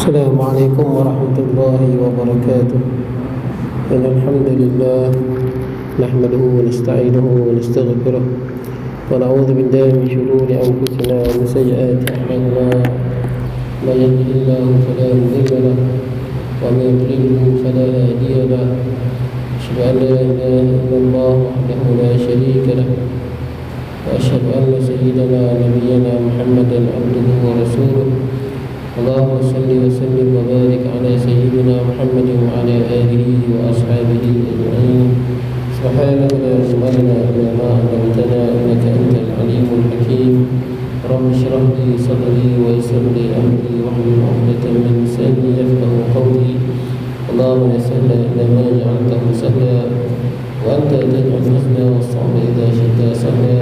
السلام عليكم ورحمة الله وبركاته. إن الحمد لله نحمده ونستعينه ونستغفره ونعوذ بالله من شرور أنفسنا ومن سيئات أعمالنا. من يهده الله فلا مضل له ومن يضلله فلا هادي له. أشهد أن لا إله إلا الله وحده لا شريك له وأشهد أن سيدنا نبينا محمدا عبده ورسوله. اللهم صل وسلم وبارك على سيدنا محمد وعلى آله وأصحابه أجمعين. سبحانك لا علم لنا إلا ما علمتنا إنك أنت العليم الحكيم. رب اشرح لي صدري ويسر لي أمري واحلل عقدة من لساني يفقهوا قولي. اللهم لا سهل إلا ما جعلته سهلا وأنت تجعل الحزن والصعب إذا شئت سهلا.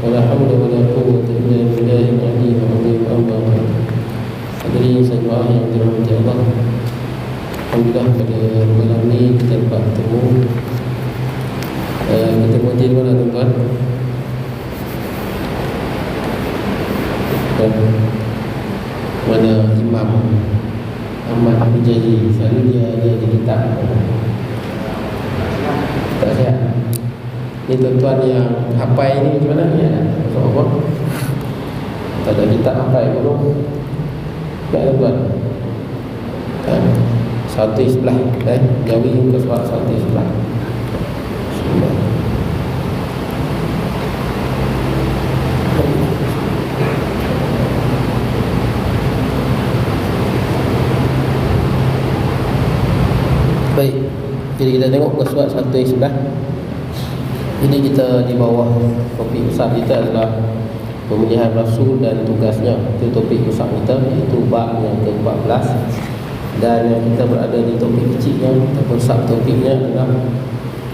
ولا حول ولا قوة إلا بالله العلي العظيم. أما بعد. Hadirin sekalian yang dirahmati Allah, alhamdulillah pada malam ini kita dapat bertemu. Kita berhenti di mana tuan-tuan? Mana Imam Ahmad Al-Jazi. Selalu dia ada di kitab. Tak siap. Ini tuan-tuan yang hafal ini macam mana? Ya, apa? Tak ada kitab hafal belum? Tak tuan. Satu sebelah, Jawi ke surat satu sebelah. Baik, jadi kita tengok ke surat satu sebelah. Ini kita di bawah topik besar kita adalah pemilihan Rasul dan tugasnya. Itu topik besar kita, iaitu bab yang ke-14. Dan yang kita berada di topik kecilnya ataupun sub-topiknya adalah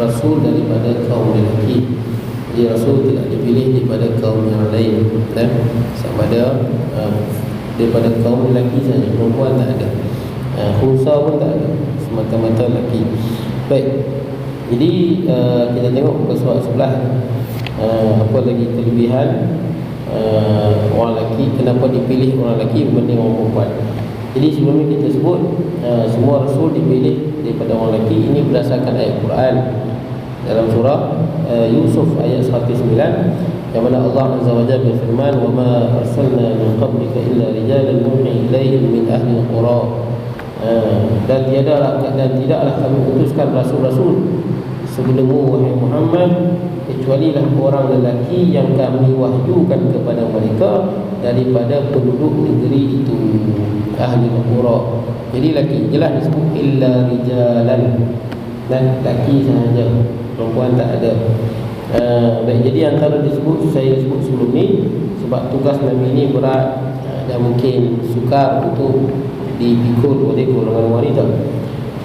Rasul daripada kaum lelaki. Jadi Rasul tidak dipilih daripada kaum yang lain, sama ada daripada kaum lelaki saja, perempuan tak ada, khunsa pun tak ada, semata-mata lelaki. Baik, jadi kita tengok ke surat sebelah. Apa lagi kelebihan orang lelaki, kenapa dipilih orang lelaki berbanding orang perempuan. Jadi sebelum ini kita sebut semua Rasul dipilih daripada orang lelaki. Ini berdasarkan ayat Quran dalam surah Yusuf ayat 109, yang mana Allah Azza wa Jalla berfirman, "Wa ma arsalna min qablika illa rijalan nuhi ilaihim min ahli al-qura." Dan tidaklah kami utuskan rasul-rasul sebelummu wahai Muhammad, kecualilah orang lelaki yang kami wahyukan kepada mereka daripada penduduk negeri itu, ahli qura. Jadi lelaki jelas disebut illa rijalan, dan lelaki sahaja, perempuan tak ada. Baik, jadi antara disebut, saya sebut sebelum ni sebab tugas Nabi ini berat dan mungkin sukar untuk dipikul oleh golongan wanita.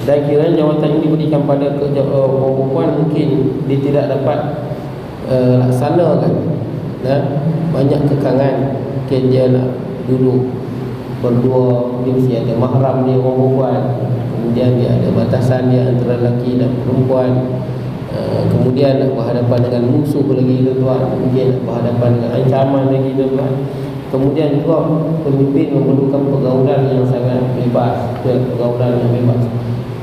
Dan kiranya jawatan ini diberikan pada orang perempuan, mungkin dia tidak dapat laksanakan. Banyak kekangan, mungkin dia nak duduk berdua, dia mesti ada mahram dia orang perempuan. Kemudian dia ada batasan dia antara lelaki dan perempuan. Kemudian nak berhadapan dengan musuh lagi tuan-tuan, mungkin nak berhadapan dengan ancaman lagi tuan-tuan. Kemudian juga pemimpin memerlukan pergaulan yang sangat bebas, pergaulan yang bebas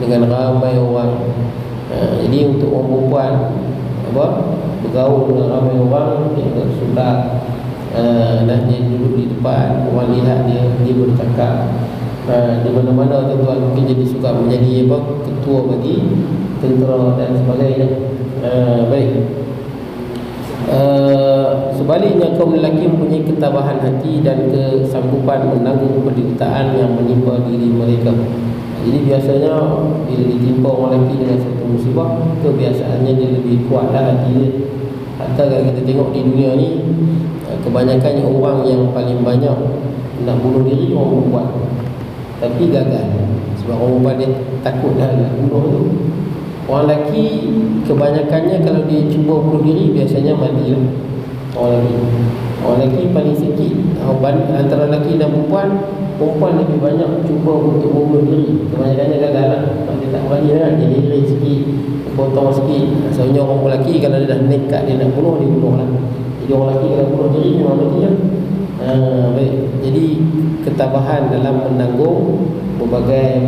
dengan ramai orang. Jadi untuk orang perempuan bergaul dengan ramai orang, dia bersulat, dan dia duduk di depan, orang lihat dia bercakap di mana-mana tuan-tuan, mungkin jadi suka menjadi ketua bagi tentera dan sebagainya. Baik, sebaliknya kaum lelaki mempunyai ketabahan hati dan kesanggupan menanggung penderitaan yang menimpa diri mereka. Jadi biasanya bila ditimpa orang lelaki dengan satu musibah, kebiasaannya dia lebih kuatlah hati dia. Hatta kalau kita tengok di dunia ni, kebanyakannya orang yang paling banyak nak bunuh diri orang perempuan, tapi gagal. Sebab orang perempuan dia takut dah nak bunuh tu. Orang lelaki kebanyakannya kalau dia cuba bunuh diri, biasanya mati lah. Orang lelaki paling sikit antara lelaki dan perempuan lebih banyak cuba untuk bunuh diri. Kebanyakannya gagal lah. Dia tak berani lah, dia diri sikit, potong sikit. Sebenarnya orang lelaki kalau dia dah nekat dia nak bunuh, dia bunuh lah. Jadi orang lelaki kalau bunuh diri memang mati lah. Baik. Jadi ketabahan dalam menanggung berbagai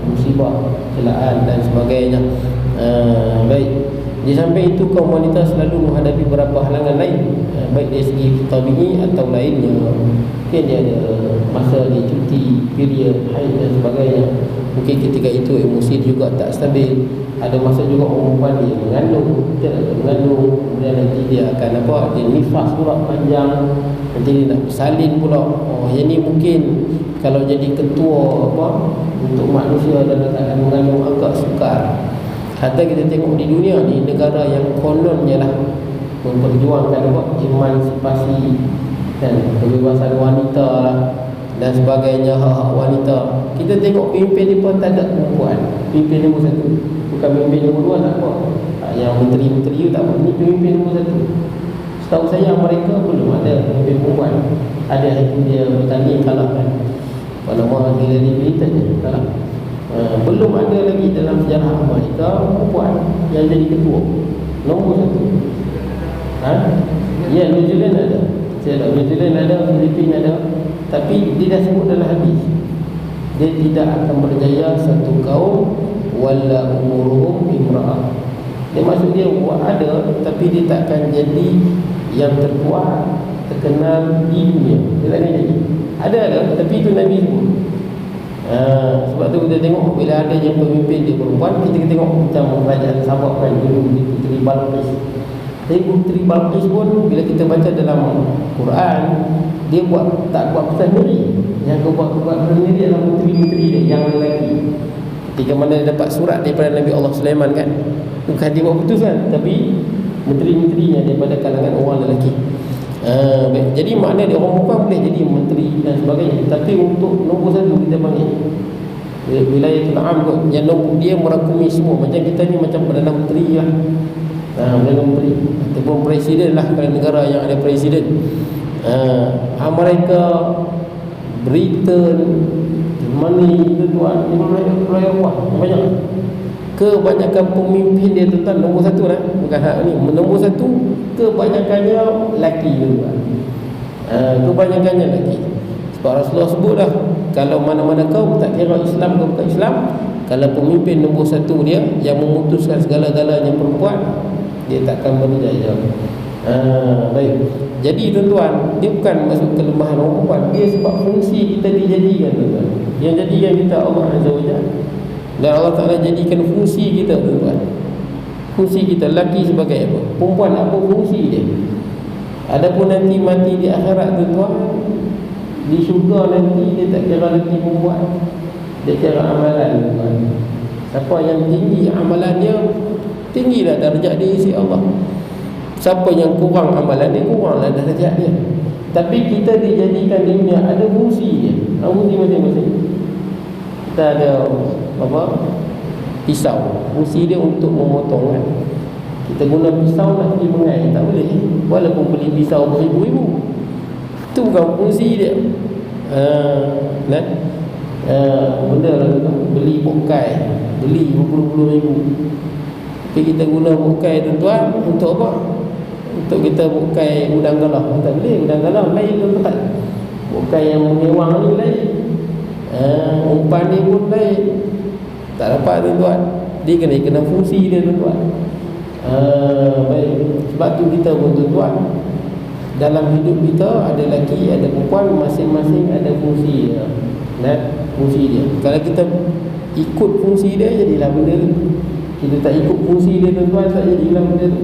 musibah, celaan dan sebagainya. Baik. Di samping itu kaum wanita selalu menghadapi beberapa halangan lain, baik dari segi tabi'i atau lainnya. Mungkin dia ada masa dia cuti, period, haid dan sebagainya. Mungkin ketika itu emosi juga tak stabil. Ada masa juga orang perempuan dia mengandung, kemudian nanti dia akan dia nifas pula panjang, nanti dia nak bersalin pula. Yang ni mungkin kalau jadi ketua untuk manusia dalam keadaan mengandung agak sukar. Hatta kita tengok di dunia ni, negara yang kononnya lah memperjuangkan emansipasi dan kebebasan wanita lah dan sebagainya, hak-hak wanita. Kita tengok pimpin ni pun tak ada perempuan. Pimpin nombor 1, bukan pimpin nombor 2 tak apa. Yang menteri-menteri tu tak apa. Ni pimpin nombor 1. Setahu saya mereka belum ada pimpin perempuan. Ada dia bertanding kalah kan. Apa nama Hillary Clinton kalah. Belum ada lagi dalam sejarah Amerika perempuan yang jadi ketua nombor 1. Ya, New Zealand ada. Saya tahu New Zealand ada, Filipina ada. Tapi dia dah sebut dalam hadis, dia tidak akan berjaya satu kaum wala umuruhum imra'ah. Dia maksud dia ada, tapi dia tak akan jadi yang terkuat, terkenal di dunia. Dia tak akan jadi. Ada, tapi itu Nabi sebut. Sebab tu kita tengok bila ada yang pemimpin dia perempuan, kita tengok macam kerajaan Sabah kan dulu, Puteri Balqis. Tapi Puteri Balqis pun bila kita baca dalam Quran, dia tak buat keputusan sendiri. Yang buat keputusan sendiri adalah puteri-puteri dia yang lelaki. Ketika mana dia dapat surat daripada Nabi Allah Sulaiman kan, bukan dia buat keputusan, tapi menteri-menterinya daripada kalangan orang lelaki. Jadi makna dia orang perempuan boleh jadi menteri dan sebagainya. Tapi untuk nombor 1 kita panggil wilayatul am kot, yang dia merangkumi semua. Macam kita ni macam Perdana Menteri lah, Perdana Menteri ataupun Presiden lah, kalau negara yang ada Presiden. Amerika, Britain, Germany, tuan banyak. Kebanyakan pemimpin dia tuan nombor 1 lah, bukan hak ni. Nombor 1 kebanyakannya lelaki tuan. Kebanyakannya lelaki. Sebab Rasulullah sebut dah, kalau mana-mana kau tak kira Islam ke bukan Islam, kalau pemimpin nombor 1 dia yang memutuskan segala-galanya perempuan, dia takkan berjaya. Baik. Jadi tuan-tuan, dia bukan masuk kelemahan orang perempuan, dia sebab fungsi kita dijadikan tuan-tuan. Yang jadikan kita Allah Azza wa Jalla. Dan Allah Ta'ala jadikan fungsi kita tuan-tuan. Fungsi kita, lelaki sebagai apa, perempuan apa fungsi dia. Adapun nanti mati di akhirat tuan-tuan, di syurga nanti dia tak kira lelaki perempuan, dia kira amalan tuan. Siapa yang tinggi amalan dia, tinggilah darjat dia isi Allah. Siapa yang kurang amalan dia, kuranglah darjat dia. Tapi kita dijadikan di dunia ada fungsi dia. Fungsi masing-masing. Kita ada pisau, fungsi dia untuk memotong kan. Kita guna pisau nak pergi mengai, tak boleh. Walaupun beli pisau beribu-ribu, itu bukan fungsi dia. Benda lah tu, beli bokai, beli berpuluh-puluh ribu. Tapi kita guna bokai tuan-tuan untuk apa? Untuk kita bokai udang galah. Tak boleh, udang galah lain tuan-tuan. Bokai yang mengewang ni lain, umpan ni pun lain. Tak dapat tuan-tuan. Dia kena fungsi dia tuan-tuan. Baik. Sebab tu kita pun tuan-tuan, dalam hidup kita ada lelaki, ada perempuan, masing-masing ada fungsi dia. Fungsi dia. Kalau kita ikut fungsi dia, jadilah benda tu. Kita tak ikut fungsi dia tuan-tuan, tak jadilah benda tu.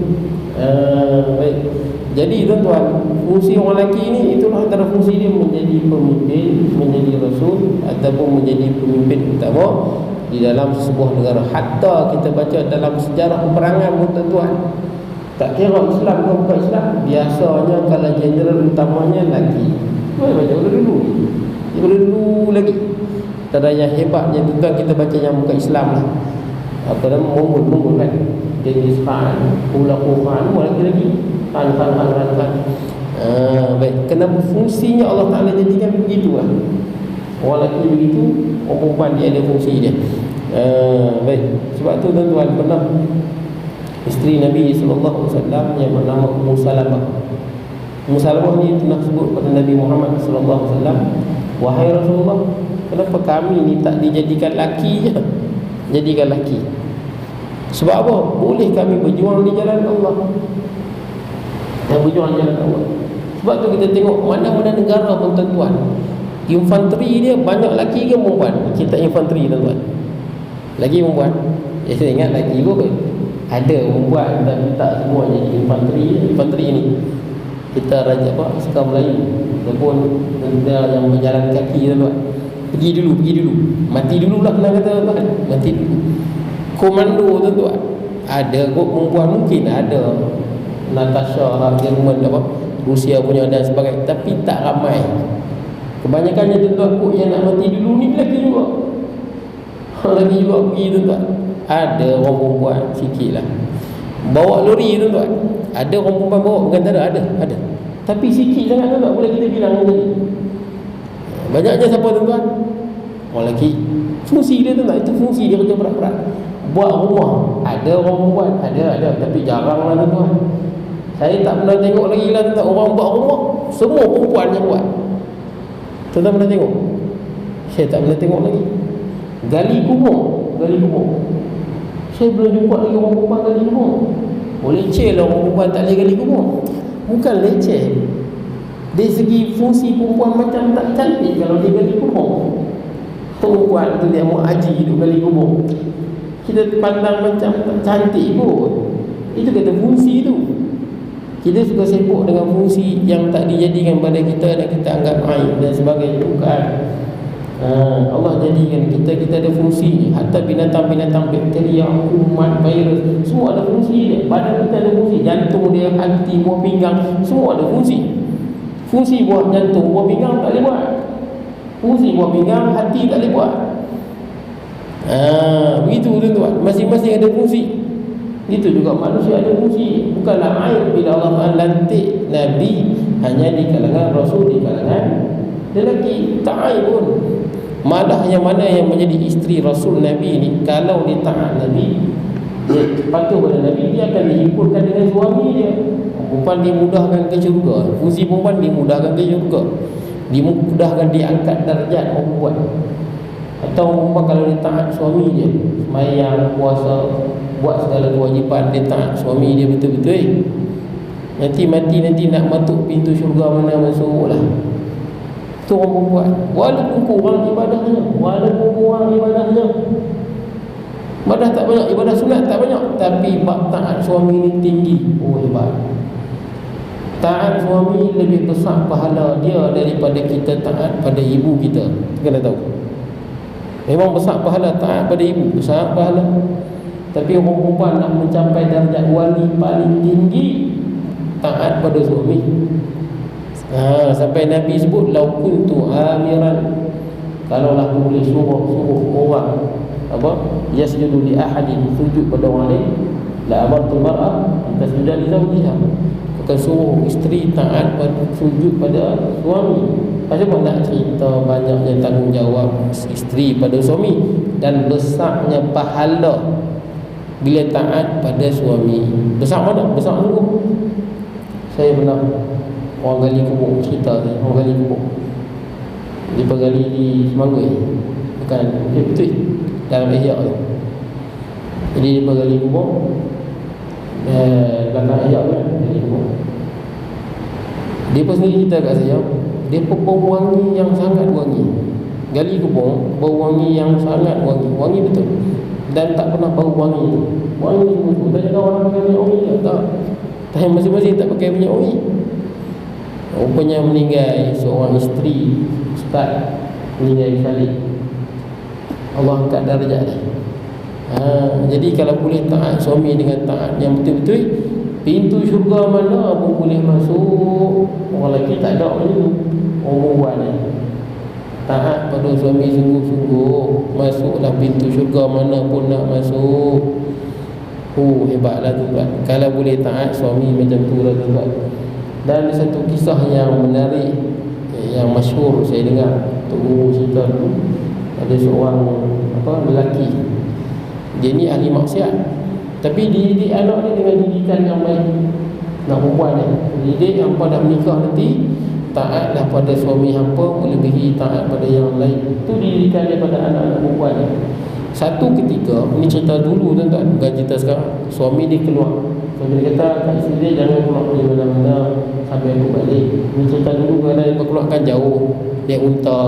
Baik. Jadi tuan-tuan, fungsi orang lelaki ni itulah antara fungsi dia, menjadi pemimpin, menjadi rasul ataupun menjadi pemimpin utama di dalam sebuah negara. Hatta kita baca dalam sejarah peperangan pun tuan-tuan, tak kira Islam ke bukan Islam, biasanya kalau jeneral utamanya lelaki. Boleh baca dulu. Dulu lagi. Tak ada yang hebatnya tuan, kita baca yang bukan Islam lah. Apa nama Mongol kan, Genghis Khan, Hulagu Khan, lagi Khan. Baik. Kenapa fungsinya Allah Ta'ala jadikan begitulah. Orang lelaki begitu, orang perempuan dia ada fungsi dia. Baik. Sebab tu tuan-tuan, pernah isteri Nabi SAW yang bernama Ummu Salamah. Salamah ni pernah sebut pada Nabi Muhammad sallallahu alaihi wasallam, "Wahai Rasulullah, kenapa kami ni tak dijadikan laki je? Jadikan laki. Sebab apa? Boleh kami berjuang di jalan Allah." Dan berjuang di jalan Allah. Sebab tu kita tengok mana-mana negara pun tuan-tuan, infanteri dia banyak laki ke perempuan? Kita infanteri tuan-tuan, lagi perempuan. Saya ingat lagi kot, ada perempuan tapi tak semua jadi infanteri. Infanteri ni kita raja apa, suka Melayu ataupun benda yang berjalan kaki tuan-tuan. Pergi dulu, mati dulu lah kena kata tuan, mati dulu. Komando tuan-tuan, ada kot perempuan, mungkin ada Natasha, Jerman apa, Rusia punya dan sebagainya, tapi tak ramai. Kebanyakannya tuan-tuan kot yang nak mati dulu ni lelaki juga. Lelaki juga pergi tuan-tuan. Ada orang perempuan sikit lah bawa lori tuan-tuan. Ada orang perempuan bawa, bukan tak ada, ada. Tapi sikit sangat tuan-tuan, boleh kita bilang tadi. Banyaknya siapa tuan-tuan? Orang lelaki. Fungsi dia tuan-tuan, itu fungsi dia kerja berat-berat. Buat rumah, ada orang perempuan, ada, tapi jarang lah tuan-tuan. Saya tak pernah tengok lagi lah tuan-tuan, orang buat rumah semua perempuan yang buat. Tuan-tuan pernah tengok? Saya tak pernah tengok lagi. Gali kubur. Saya belum jumpa lagi orang perempuan gali kubur. Boleh leceh lah orang perempuan tak boleh gali kubur. Bukan leceh, dari segi fungsi perempuan macam tak cantik kalau dia gali kubur. Perempuan tu dia mau haji duduk gali kubur, kita pandang macam tak cantik pun. Itu kata fungsi tu. Kita suka sibuk dengan fungsi yang tak dijadikan pada kita dan kita anggap aib dan sebagainya. Bukan. Allah jadikan kita ada fungsi. Hatta binatang-binatang, bakteria, kuman, virus, semua ada fungsi dia. Badan kita ada fungsi. Jantung dia, hati, buah pinggang, semua ada fungsi. Fungsi buah jantung, buah pinggang tak boleh buat. Fungsi buah pinggang, hati tak boleh buat. Begitu tuan-tuan, masing-masing ada fungsi. Itu juga manusia ada fungsi. Bukanlah aib bila Allah lantik Nabi hanya di kalangan Rasul, di kalangan lelaki, tak aib pun. Malah yang mana yang menjadi isteri Rasul Nabi ni, kalau dia taat Nabi, dia patuh pada Nabi, dia akan dihimpunkan dengan suami dia. Perempuan dimudahkan ke syurga. Fungsi perempuan dimudahkan ke syurga, dimudahkan diangkat darjat perempuan. Atau perempuan kalau dia taat suami dia, sembahyang, puasa, buat segala kewajipan, dia taat suami dia betul-betul, nanti mati nanti nak masuk pintu syurga mana masuk lah. Itu orang perempuan. Walaupun kurang ibadahnya, ibadah tak banyak, ibadah sunat tak banyak, tapi bab taat suami ni tinggi. Oh, hebat. Taat suami lebih besar pahala dia daripada kita taat pada ibu kita. Kita kena tahu, memang besar pahala taat pada ibu, besar pahala. Tapi orang perempuan nak mencapai darjat wali paling tinggi, taat pada suami. Sampai Nabi sebut, lau kuntu amiran, kalaulah aku boleh suruh orang yasjudu li ahadin, sujud pada orang lain, la amartu mar'ah tasjudu li zawjiha, akan suruh isteri taat sujud pada suami. Macam mana nak cerita banyaknya tanggungjawab isteri pada suami dan besarnya pahala bila taat pada suami. Besar mana? Besar sungguh. Saya pernah orang gali kubur, cerita saya, orang gali kubur, dia gali di Semangui, bukan betul dalam Ihya tu. Jadi dia gali kubur belakang Ihya kan, gali kubur. Dia pun sendiri cerita kat saya, dia bau wangi yang sangat wangi. Gali kubur, bau wangi yang sangat wangi, wangi betul. Dan tak pernah bau wangi tu, wangi tu. Banyak orang pakai minyak wangi tak? Tapi masing-masing tak pakai minyak wangi. Rupanya meninggal seorang isteri ustaz, meninggal sekali. Allah angkat darjat dia. Jadi kalau boleh taat suami dengan taat yang betul-betul, pintu syurga mana pun boleh masuk. Orang lelaki tak ada macam tu. Orang perempuan ni taat pada suami sungguh-sungguh, masuklah pintu syurga mana pun nak masuk. Hebatlah tu kan, kalau boleh taat suami macam tu lah tu kan. Dan ada satu kisah yang menarik, yang masyhur saya dengar, Tok Guru cerita tu. Ada seorang lelaki, dia ni ahli maksiat, tapi dididik anak dia dengan didikan yang baik. nak perempuan ni. Jadi hampa dah menikah nanti, taatlah pada suami hampa melebihi taat pada yang lain. Itu didirikan daripada anak-anak perempuan ni. Satu ketika, ini cerita dulu tuan-tuan, bukan cerita sekarang. Suami dia keluar. Suami dia kata kat isteri dia, jangan keluar pergi mana-mana sampai aku balik. Ini cerita dulu, kerana dia keluarkan jauh, dia unta,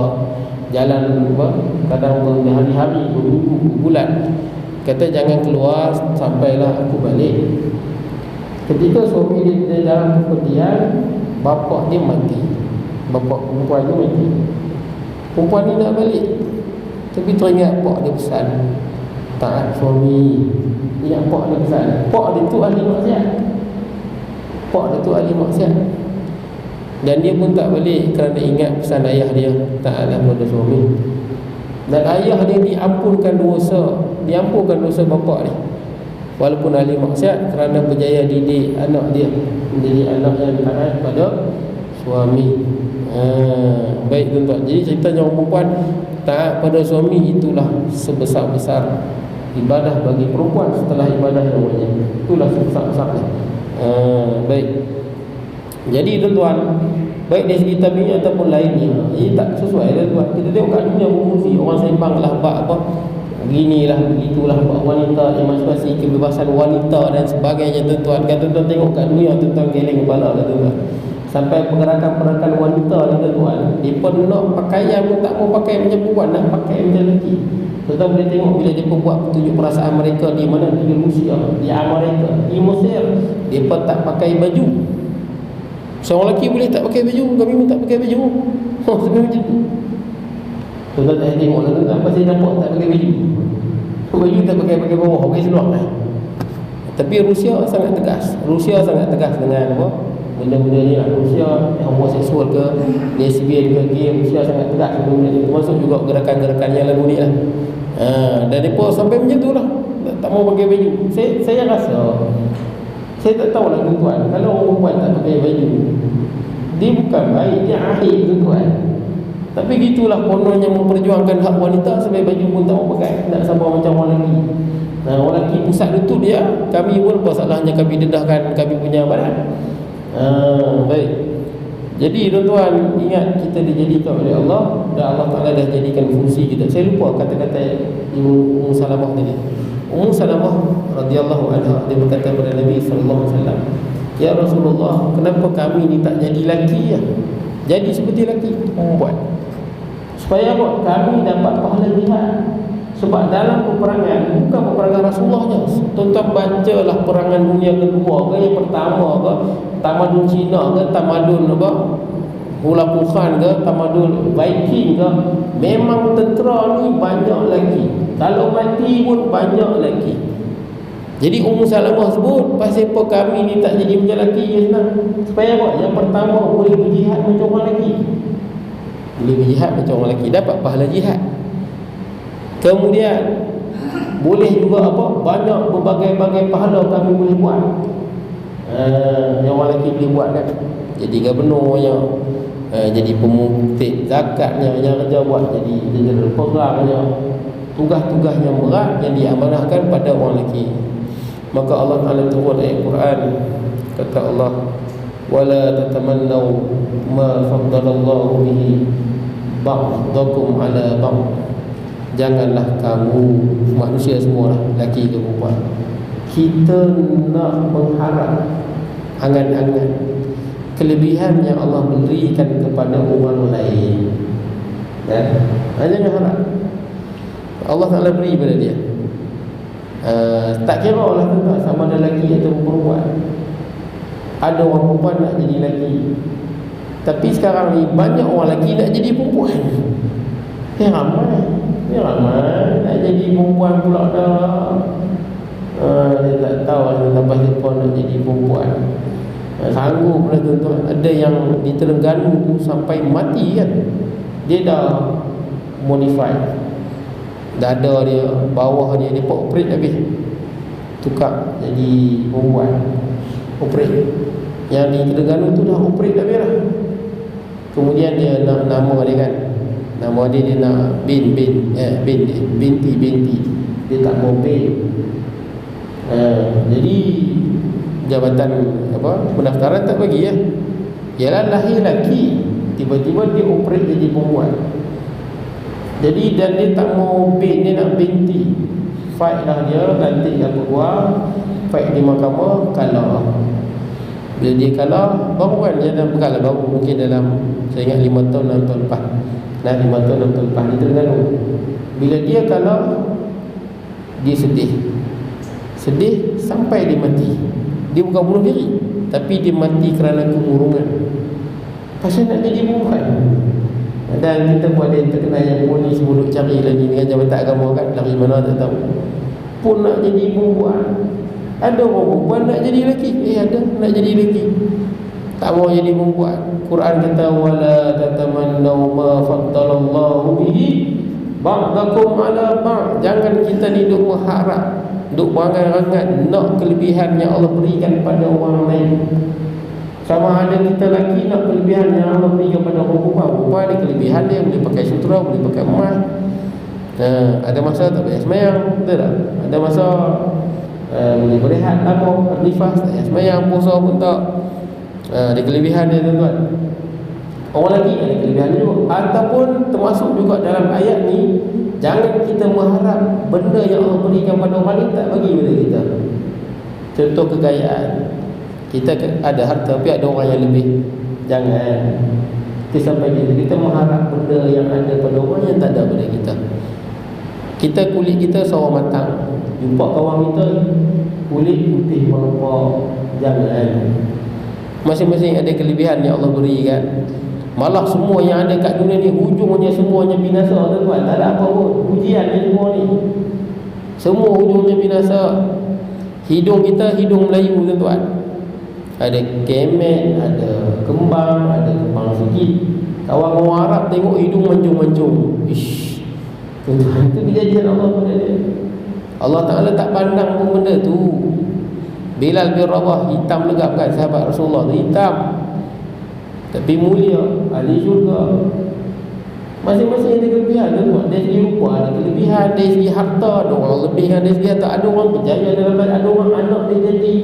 jalan apa, kadang berhari-hari, berminggu, berbulan. Kata jangan keluar sampailah aku balik. Ketika suami dia dalam kepergian, bapak dia mati. Bapak perempuan dia mati. Perempuan ni nak balik, tapi teringat pak dia pesan, taat suami. Ingat pak dia pesan. Pak dia tu ahli maksiat. Pak dia tu ahli maksiat. Dan dia pun tak balik kerana ingat pesan ayah dia, taatlah pada suami. Dan ayah dia diampunkan dosa, diampunkan dosa bapak dia, walaupun ahli maksiat, kerana berjaya didik anak dia menjadi anak yang taat pada suami. Baik tuan-tuan, jadi ceritanya orang perempuan taat pada suami itulah sebesar-besar ibadah bagi perempuan setelah ibadah yang wajib. Itulah sebesar-besarnya. Baik. Jadi tuan-tuan, baik dari segi tabiat ataupun lainnya, ini tak sesuai tuan-tuan. Kita tengok kat dunia berfungsi, orang sembang lah bab apa, beginilah begitulah bab wanita, emansipasi, kebebasan wanita dan sebagainya tuan-tuan. Kan tuan-tuan tengok kat dunia, tuan-tuan geleng kepala lah tuan-tuan. Sampai pergerakan-pergerakan wanita ni tuan-tuan, mereka nak pakaian pun tak mau pakai macam perempuan, nak pakai macam lelaki. Tuan-tuan boleh tengok bila mereka buat tunjuk perasaan mereka di mana, di Rusia, di Amerika, di Mesir, mereka tak pakai baju. Seorang lelaki boleh tak pakai baju, kami pun tak pakai baju. Sampai macam tu. Tuan-tuan tak tengok lah tuan-tuan, pasal nampak tak pakai baju. Baju tak pakai bawah, pakai seluar. Tapi Rusia sangat tegas. Rusia sangat tegas dengan apa? Benda-benda ni lah. Rusia homoseksual ke, lesbian ke, gay, Rusia sangat tegas dengan benda ni. Termasuk juga gerakan-gerakan yang lagu ni lah. Dan mereka sampai macam tu lah, tak mau pakai baju. Saya rasa, saya tak tahu lah tuan-tuan, kalau orang perempuan tak pakai baju, dia bukan baik, dia akhir tuan-tuan. Tapi gitulah kononnya memperjuangkan hak wanita, sampai baju pun tak mau pakai, nak sama macam orang lelaki. Orang lelaki pusat lutut dia, kami pun apa salahnya kami dedahkan kami punya badan. Baik. Jadi tuan-tuan, ingat kita dijadikan oleh Allah, dan Allah Ta'ala dah jadikan fungsi kita. Saya lupa kata-kata Ummu Salamah tadi. Ummu Salamah radhiyallahu anha, dia berkata kepada Nabi sallallahu alaihi wasallam, "Ya Rasulullah, kenapa kami ni tak jadi lelaki ya? Jadi seperti lelaki, perempuan. Supaya apa? Kami dapat pahala jihad." Sebab dalam peperangan, bukan peperangan Rasulullahnya, tuan-tuan bacalah perangan dunia kedua ke, yang pertama ke, tamadun Cina ke, tamadun apa, Hulagu Khan ke, tamadun Viking ke, memang tentera ni banyak lagi. Kalau mati pun banyak lagi. Jadi Ummu Salamah sebut, pasal apa kami ni tak jadi macam lelaki je senang. Supaya apa? Yang pertama, boleh berjihad macam orang lelaki. Boleh berjihad macam orang lelaki, dapat pahala jihad. Kemudian boleh juga apa? Banyak berbagai-bagai pahala kami boleh buat. Yang orang lelaki boleh buat kan. Jadi gubernurnya, jadi pemutih zakatnya, yang kerja buat jadi general programnya, tugas-tugas yang berat yang diamanahkan pada orang lelaki. Maka Allah Ta'ala turun ayat Quran, kata Allah, "Wala tatamannaw ma faddalallahu bihi ba'dakum ala ba'd." Janganlah kamu, manusia semua lah, lelaki ke perempuan, kita nak mengharap angan-angan kelebihan yang Allah berikan kepada orang lain. Jangan harap. Allah Ta'ala beri pada dia. Tak kira lah tuan, sama ada lelaki atau perempuan. Ada orang perempuan nak jadi lelaki, tapi sekarang ni banyak orang lelaki nak jadi perempuan. Ramai nak jadi perempuan pula dah. Saya tak tahu kenapa siapa nak jadi perempuan. Sanggup lah tuan-tuan. Ada yang di Terengganu tu sampai mati kan, dia dah modify dada dia, bawah dia operate habis, tukar jadi perempuan, operate. Yang di Terengganu tu dah operate habis lah. Kemudian dia nak nama dia kan, nama dia nak binti. Dia tak mau bin. Jadi jabatan pendaftaran tak bagi ya. Ialah lahir lelaki, tiba-tiba dia operate jadi perempuan. Jadi dan dia tak mau dia nak binti. Fight lah dia, lantik dah keluar, fight di mahkamah, kalah. Bila dia kalah, baru kan dia dah kalah, baru mungkin dalam, saya ingat 5 tahun 6 tahun lepas. 5 tahun 6 tahun lepas dia Terengganu. Bila dia kalah, dia sedih sampai dia mati. Dia bukan bunuh diri, tapi dia mati kerana kemurungan. Pasal nak jadi perempuan. Dan kita pun ada yang terkenal yang polis duduk cari lagi dengan jabatan agama kan, lari mana tak tahu, pun nak jadi perempuan. Ada orang perempuan nak jadi lelaki, ada nak jadi lelaki, tak mau jadi perempuan. Quran kata wala tatamannaw ma faddalallahu bihi ba'dakum ala ba'd. Jangan kita ni duk mengharap, duk berangan-angan nak kelebihan yang Allah berikan pada orang lain. Sama ada kita lelaki nak kelebihan yang Allah berikan pada orang perempuan. Perempuan ada kelebihan dia, boleh pakai sutra, boleh pakai emas. Ada masa tak payah semayang, betul tak? Ada masa boleh berehat lama, nifas, tak payah semayang, puasa pun tak. Ada kelebihan dia tuan-tuan. Orang lelaki ada kelebihan juga. Ataupun termasuk juga dalam ayat ni, jangan kita mengharap benda yang Allah berikan pada orang lain tak bagi pada kita. Contoh kekayaan, kita ada harta tapi ada orang yang lebih. Jangan kita sampai kita mengharap benda yang ada pada orang yang tak ada pada kita. Kita kulit kita sawo matang, jumpa kawan kita kulit putih melempar. Jangan. Masing-masing ada kelebihan yang Allah berikan. Malah semua yang ada kat dunia ni hujungnya semuanya binasa tuan-tuan. Tak ada apa pun ujian ni semua ni. Semua hujungnya binasa. Hidung kita hidung Melayu tuan-tuan. Ada kemet, ada kembang sikit. Kawan orang Arab tengok hidung mancung-mancung. Ish. Itu kejadian Allah pada dia. Allah Ta'ala tak pandang pun benda tu. Bilal bin Rabah hitam legap kan, sahabat Rasulullah tu hitam tapi mulia, ahli syurga. Masing-masing ada kelebihan tuan. Dari segi rupa ada kelebihan, dari segi harta ada orang lebih, dari segi harta ada orang berjaya dalam badan, ada orang anak dia jadi,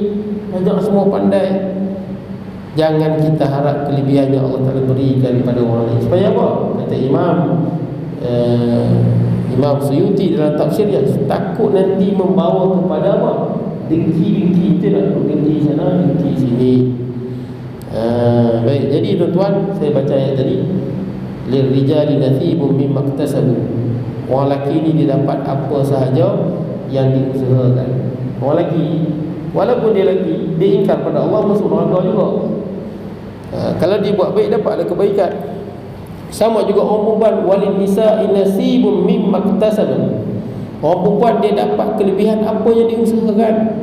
ajak semua pandai. Jangan kita harap kelebihan yang Allah Ta'ala berikan pada orang lain. Supaya apa? Kata Imam Suyuti dalam tafsir dia, takut nanti membawa kepada apa? Dengki kita nak dengki sana, dengki sini. Baik, jadi tuan-tuan, saya baca ayat tadi, lirijali nasibun mimma iktasabu. Orang lelaki ni dia dapat apa sahaja yang diusahakan. Orang lelaki, walaupun dia lelaki, dia ingkar pada Allah, masuk neraka juga. Kalau dia buat baik, dapatlah kebaikan. Sama juga orang perempuan, walin nisa'i nasibun mimma iktasabu. Orang perempuan dia dapat kelebihan apa yang diusahakan.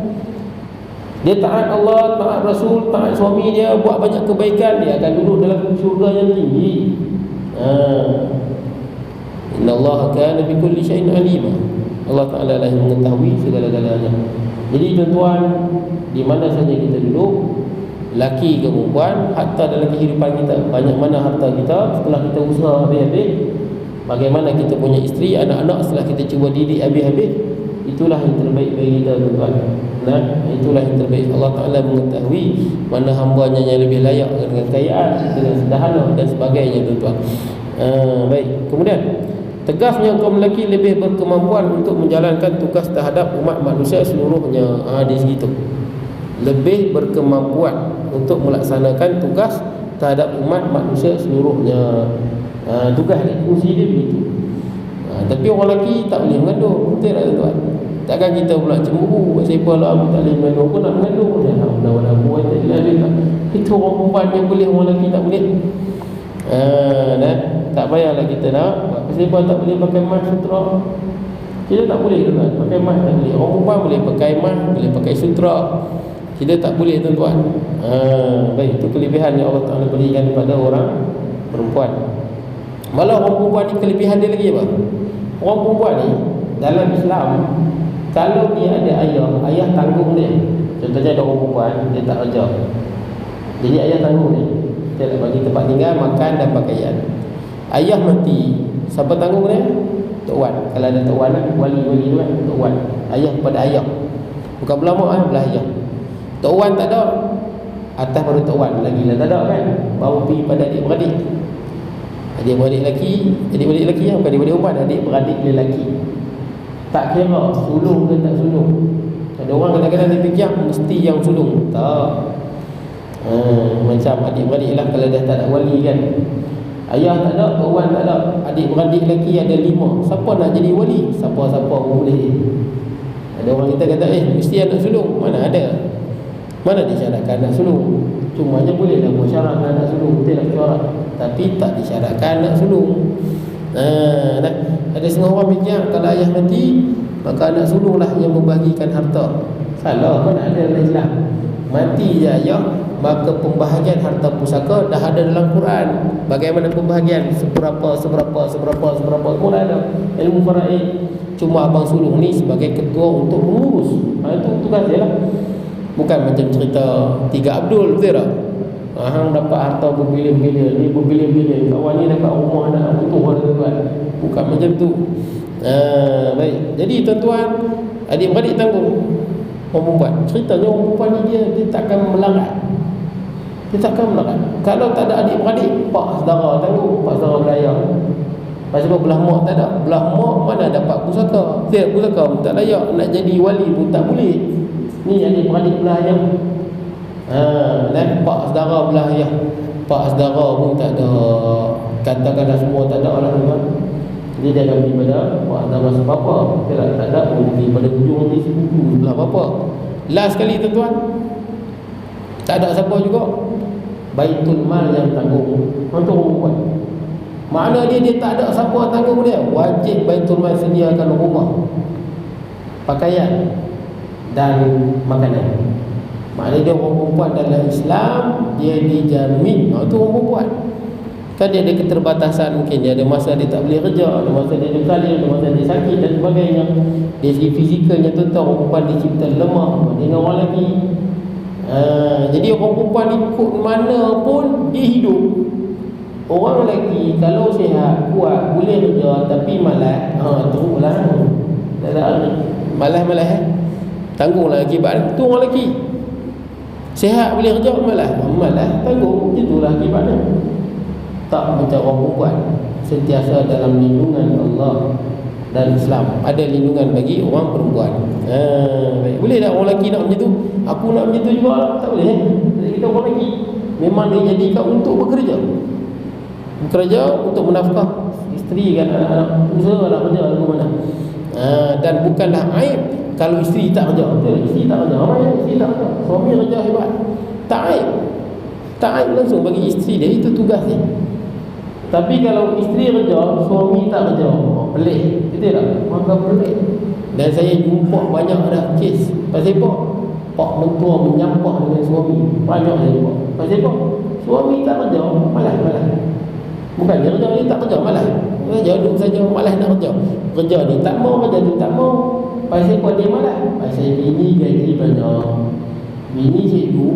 Dia taat Allah, taat Rasul, taat suami dia, buat banyak kebaikan, dia akan duduk dalam syurga yang tinggi. Innallaha kana bikulli syai'in alima. Allah Ta'ala lah yang mengetahui segala-galanya. Jadi tuan-tuan, di mana saja kita duduk, laki ke perempuan, harta dalam kehidupan kita, banyak mana harta kita setelah kita usaha habis-habis, bagaimana kita punya isteri, anak-anak setelah kita cuba didik habis-habis, itulah yang terbaik bagi kita tuan-tuan. Itulah yang terbaik. Allah Ta'ala mengetahui mana hambanya yang lebih layak dengan kekayaan, dengan sederhana dan sebagainya tuan-tuan. Baik, kemudian tegasnya kaum lelaki lebih berkemampuan untuk menjalankan tugas terhadap umat manusia seluruhnya. Di situ lebih berkemampuan untuk melaksanakan tugas terhadap umat manusia seluruhnya. Tugas dia, fungsi dia begitu. Tapi orang lelaki tak boleh mengandung, betul tak tuan? Takkan kita pula cemburu, siapa lah aku tak boleh mengandung, aku nak mengandung. Alhamdulillah, itu orang perempuan yang boleh, orang lelaki tak boleh. Tak payahlah kita nak siapa tak boleh pakai emas sutra. Kita tak boleh tuan, pakai emas tak boleh. Orang perempuan boleh pakai emas, boleh pakai sutra. Kita tak boleh tuan-tuan. Baik, itu kelebihan yang Allah Ta'ala berikan kepada orang perempuan. Malah orang perempuan ni kelebihan dia lagi apa? Orang perempuan ni dalam Islam, kalau dia ada ayah tanggung dia. Contohnya ada orang perempuan, dia tak kerja, jadi ayah tanggung dia. Dia nak bagi tempat tinggal, makan dan pakaian. Ayah mati, siapa tanggung dia? Tok Wan. Kalau ada Tok Wan, wali-wali tu kan, Tok Wan. Ayah kepada ayah, bukan belah mak, belah ayah. Tok Wan tak ada, atas baru Tok Wan, lagi lah tak ada kan. Baru pergi pada adik-beradik. Adik-beradik lelaki, adik-beradik lelaki bukan adik-beradik perempuan, adik-beradik lelaki. Tak kira sulung ke tak sulung. Ada orang kadang-kadang dia fikir mesti yang sulung. Tak. Macam adik-beradik lah, kalau dah tak ada wali kan. Ayah tak ada, Tok Wan tak ada, adik-beradik lelaki ada 5. Siapa nak jadi wali? Siapa-siapa pun boleh. Ada orang kita kata mesti anak sulung. Mana ada? Mana disyaratkan anak sulung? Cumanya boleh lah bersyarat anak sulung, betul tak syarat, tapi tak disyaratkan anak sulung. Ada setengah orang fikir kalau ayah mati maka anak sulung lah yang membagikan harta. Salah, mana ada dalam Islam. Mati je ayah, maka pembahagian harta pusaka dah ada dalam Quran. Bagaimana pembahagian? Seberapa semua ada. Ilmu faraid. Cuma abang sulung ni sebagai ketua untuk mengurus. Itu tugas dia lah. Bukan macam cerita Tiga Abdul, betul tak? Hang dapat harta berbilion-bilion, ni berbilion-bilion, kawan ni dapat rumah anak utuh lah tuan. Bukan macam tu. Baik. Jadi tuan-tuan, adik-beradik tanggung. Orang perempuan, ceritanya orang perempuan ni dia takkan melarat. Dia takkan melarat. Kalau tak ada adik-beradik, pak saudara tanggung, pak saudara belayar. Pasal belah mak tak ada. Belah mak mana dapat pusaka? Pusaka pun tak layak. Nak jadi wali pun tak boleh. Ni adik-beradik belah ayah. Dan pak saudara belah ayah, pak saudara pun tak ada. Katakanlah semua tak ada lah tuan. Jadi dia akan pergi pada pak saudara sebapa. Kalau tak ada pun pergi pada hujung ni sepupu belah bapa. Last sekali tuan-tuan, tak ada siapa juga, Baitul Mal yang tanggung untuk perempuan. Makna dia tak ada siapa tanggung dia. Wajib Baitul Mal sediakan rumah, pakaian dan makanan. Maknanya dia orang perempuan dalam Islam, dia dijamin. Itu orang perempuan. Kan dia ada keterbatasan, mungkin dia ada masa dia tak boleh kerja, ada masa dia ada salin, ada masa dia sakit dan sebagainya. Dari segi fizikalnya tuan-tuan, orang perempuan dicipta lemah dengan orang lelaki. Jadi orang perempuan ikut mana pun dia hidup. Orang lelaki kalau sihat, kuat, boleh kerja tapi malas, teruklah. Malas tanggunglah akibat tu orang lelaki. Sihat boleh kerja, malas tanggung. Itulah akibatnya. Tak macam orang perempuan, sentiasa dalam lindungan Allah dan Islam. Ada lindungan bagi orang perempuan. Baik. Boleh tak orang lelaki nak macam tu? Aku nak macam tu juga. Tak boleh. Kita orang lelaki memang dijadikan untuk bekerja untuk menafkah isteri kan, anak-anak usaha, anak kerja lagu mana. Dan bukanlah aib kalau isteri tak kerja. Betul, isteri tak kerja. Ramai isteri tak kerja, suami kerja hebat. Tak aib langsung bagi isteri dia, itu tugas dia. Tapi kalau isteri kerja, suami tak kerja, pelik, betul tak? Maka pelik. Dan saya jumpa banyak ada kes. Pasal apa? Pak mentua menyampah dengan suami. Banyak saya jumpa. Pasal apa? Suami tak kerja, malas. Bukan dia kerja, dia tak kerja, malas. Kerja duduk saja, malas nak kerja. Kerja ni tak mau, kerja tu tak mau. Pasal apa dia malas? Pasal bini gaji banyak. Bini cikgu,